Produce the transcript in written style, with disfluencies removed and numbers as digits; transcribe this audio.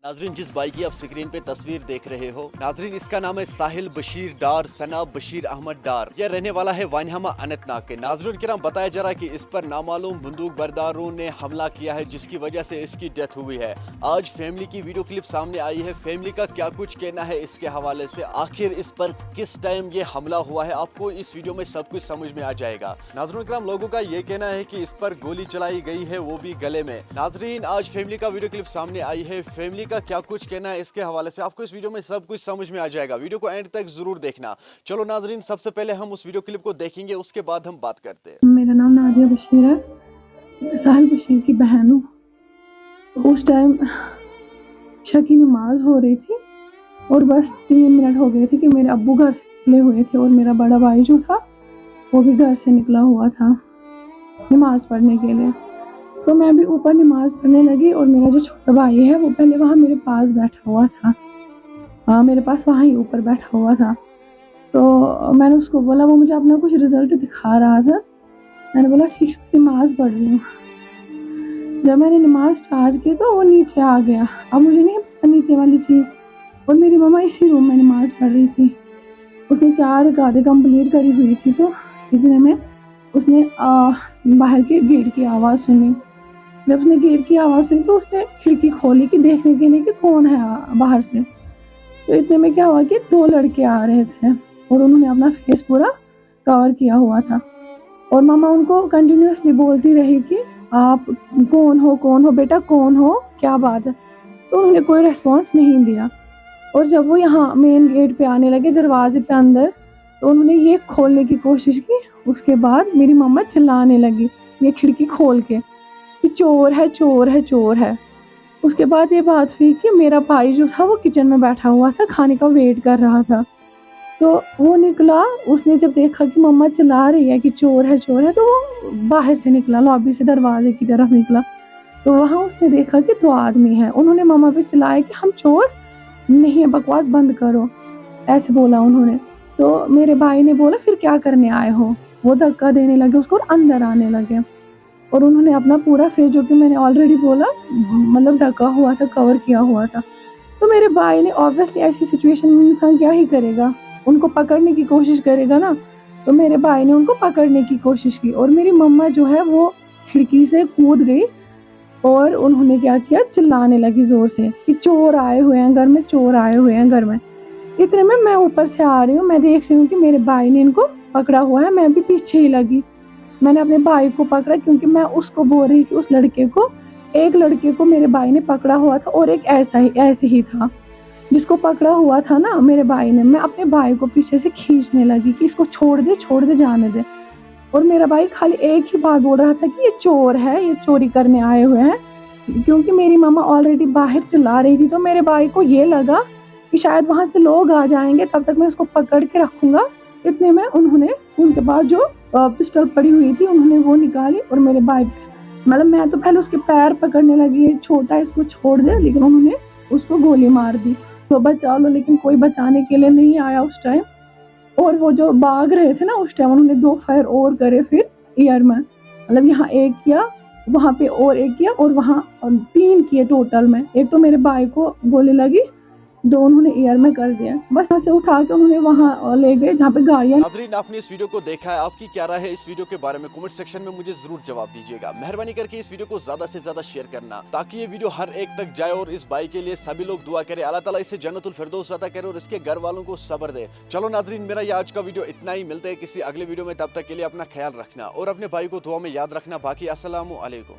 नाजरीन, जिस भाई की आप स्क्रीन पे तस्वीर देख रहे हो नाजरीन, इसका नाम है साहिल बशीर डार सना बशीर अहमद डार। यह रहने वाला है वानहमा अनंतनाग के। नाजरीन किराम, बताया जा रहा है कि इस पर नामालूम बंदूक बरदारों ने हमला किया है, जिसकी वजह से इसकी डेथ हुई है। आज फैमिली की वीडियो क्लिप सामने आई है। फैमिली का क्या कुछ कहना है इसके हवाले से, आखिर इस पर किस टाइम ये हमला हुआ है, आपको इस वीडियो में सब कुछ समझ में आ जाएगा। नाजरीन किराम, लोगों का ये कहना है कि इस पर गोली चलाई गई है, वो भी गले में। नाजरीन, आज फैमिली का वीडियो क्लिप सामने आई है। फैमिली क्या कुछ कहना है इसके हवाले से, आपको इस वीडियो में सब कुछ समझ में आ जाएगा। वीडियो को एंड तक जरूर देखना। चलो नाजरीन, सबसे पहले हम उस वीडियो क्लिप को देखेंगे, उसके बाद हम बात करते हैं। मेरा नाम नादिया बशीर है, साहिल बशीर की बहन हूँ। उस टाइम शकी नमाज हो रही थी और बस 3 मिनट हो गए थे कि मेरे अब्बू घर से निकले हुए थे और मेरा बड़ा भाई जो था वो भी घर से निकला हुआ था नमाज पढ़ने के लिए। तो मैं भी ऊपर नमाज पढ़ने लगी और मेरा जो छोटा भाई है वो पहले वहाँ मेरे पास बैठा हुआ था, मेरे पास वहाँ ही ऊपर बैठा हुआ था। तो मैंने उसको बोला, वो मुझे अपना कुछ रिजल्ट दिखा रहा था। मैंने बोला ठीक है, नमाज पढ़ रही हूँ। जब मैंने नमाज स्टार्ट की तो वो नीचे आ गया। अब मुझे नहीं पता नीचे वाली चीज़, और मेरी मम्मा इसी रूम में नमाज पढ़ रही थी। उसने 4 रकातें कंप्लीट करी हुई थी। तो इतने में उसने बाहर के गेट की आवाज़ सुनी। जब उसने गेट की आवाज़ सुनी तो उसने खिड़की खोली कि देखने के लिए कि कौन है बाहर से। तो इतने में क्या हुआ कि 2 लड़के आ रहे थे और उन्होंने अपना फेस पूरा कवर किया हुआ था। और मामा उनको कंटिन्यूसली बोलती रही कि आप कौन हो बेटा, कौन हो, क्या बात है। तो उन्होंने कोई रिस्पॉन्स नहीं दिया। और जब वो यहाँ मेन गेट पे आने लगे, दरवाजे पे अंदर, तो उन्होंने ये खोलने की कोशिश की। उसके बाद मेरी मम्मा चिल्लाने लगी ये खिड़की खोल के कि चोर है, चोर है, चोर है। उसके बाद ये बात हुई कि मेरा भाई जो था वो किचन में बैठा हुआ था, खाने का वेट कर रहा था। तो वो निकला, उसने जब देखा कि मम्मा चिल्ला रही है कि चोर है, चोर है, तो वो बाहर से निकला, लॉबी से दरवाजे की तरफ निकला। तो वहाँ उसने देखा कि 2 आदमी हैं। उन्होंने मम्मा पे चिल्लाया कि हम चोर नहीं है, बकवास बंद करो, ऐसे बोला उन्होंने। तो मेरे भाई ने बोला फिर क्या करने आए हो। वो धक्का देने लगे उसको और अंदर आने लगे। और उन्होंने अपना पूरा फेस, जो कि मैंने ऑलरेडी बोला, मतलब ढका हुआ था, कवर किया हुआ था। तो मेरे भाई ने, ऑब्वियसली ऐसी सिचुएशन में इंसान क्या ही करेगा, उनको पकड़ने की कोशिश करेगा ना। तो मेरे भाई ने उनको पकड़ने की कोशिश की और मेरी मम्मा जो है वो खिड़की से कूद गई और उन्होंने क्या किया, चिल्लाने लगी ज़ोर से कि चोर आए हुए हैं घर में, चोर आए हुए हैं घर में। इतने में मैं ऊपर से आ रही हूँ, मैं देख रही हूँ कि मेरे भाई ने इनको पकड़ा हुआ है। मैं भी पीछे ही लगी, मैंने अपने भाई को पकड़ा क्योंकि मैं उसको बोल रही थी, उस लड़के को, एक लड़के को मेरे भाई ने पकड़ा हुआ था और एक ऐसे ही था जिसको पकड़ा हुआ था ना मेरे भाई ने। मैं अपने भाई को पीछे से खींचने लगी कि इसको छोड़ दे, जाने दे। और मेरा भाई खाली एक ही बात बोल रहा था कि ये चोर है, ये चोरी करने आए हुए हैं। क्योंकि मेरी मामा ऑलरेडी बाहर चिल्ला रही थी, तो मेरे भाई को ये लगा कि शायद वहाँ से लोग आ जाएंगे, तब तक मैं उसको पकड़ के रखूँगा। इतने में उन्होंने उनके पास जो पिस्टल पड़ी हुई थी उन्होंने वो निकाली और मेरे भाई, मतलब मैं तो पहले उसके पैर पकड़ने लगी, छोटा है इसको छोड़ दे, लेकिन उन्होंने उसको गोली मार दी। तो बचा लो, लेकिन कोई बचाने के लिए नहीं आया उस टाइम। और वो जो भाग रहे थे ना उस टाइम, उन्होंने 2 फायर और करे फिर ईयर में, मतलब यहाँ एक किया, वहाँ पे और एक किया और वहाँ 3 किए टोटल में। एक तो मेरे भाई को गोली लगी, 2 उन्होंने एयर में कर दिया। बस यहाँ से उठा के उन्होंने वहाँ ले गए जहाँ पे गाड़ियाँ। नाजरीन, आपने इस वीडियो को देखा है, आपकी क्या राय है इस वीडियो के बारे में, कमेंट सेक्शन में मुझे जरूर जवाब दीजिएगा। मेहरबानी करके इस वीडियो को ज्यादा से ज्यादा शेयर करना ताकि ये वीडियो हर एक तक जाए और इस भाई के लिए सभी लोग दुआ करें, अल्लाह ताला इसे जन्नतुल फिरदौस अता करे और इसके घर वालों को सब्र दे। चलो नाजरीन, मेरा ये आज का वीडियो इतना ही। मिलते हैं किसी अगले वीडियो में, तब तक के लिए अपना ख्याल रखना और अपने भाई को दुआ में याद रखना। बाकी अस्सलामु अलैकुम।